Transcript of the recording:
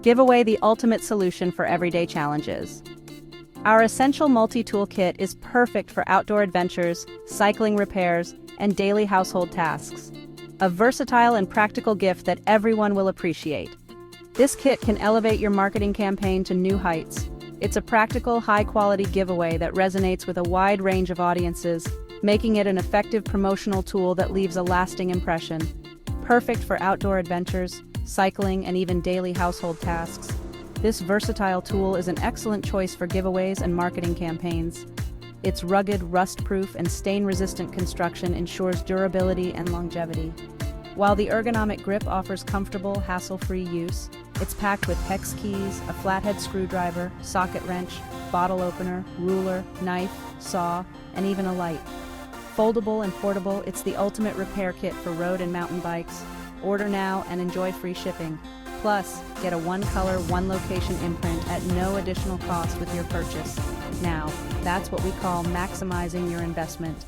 Give away the ultimate solution for everyday challenges. Our essential multi-tool kit is perfect for outdoor adventures, cycling repairs, and daily household tasks. A versatile and practical gift that everyone will appreciate. This kit can elevate your marketing campaign to new heights. It's a practical, high-quality giveaway that resonates with a wide range of audiences, making it an effective promotional tool that leaves a lasting impression. Perfect for outdoor adventures, cycling, and even daily household tasks. This versatile tool is an excellent choice for giveaways and marketing campaigns. Its rugged, rust-proof, and stain-resistant construction ensures durability and longevity. While the ergonomic grip offers comfortable, hassle-free use, it's packed with hex keys, a flathead screwdriver, socket wrench, bottle opener, ruler, knife, saw, and even a light. Foldable and portable, it's the ultimate repair kit for road and mountain bikes. Order now and enjoy free shipping. Plus, get a one-color, one-location imprint at no additional cost with your purchase. Now, that's what we call maximizing your investment.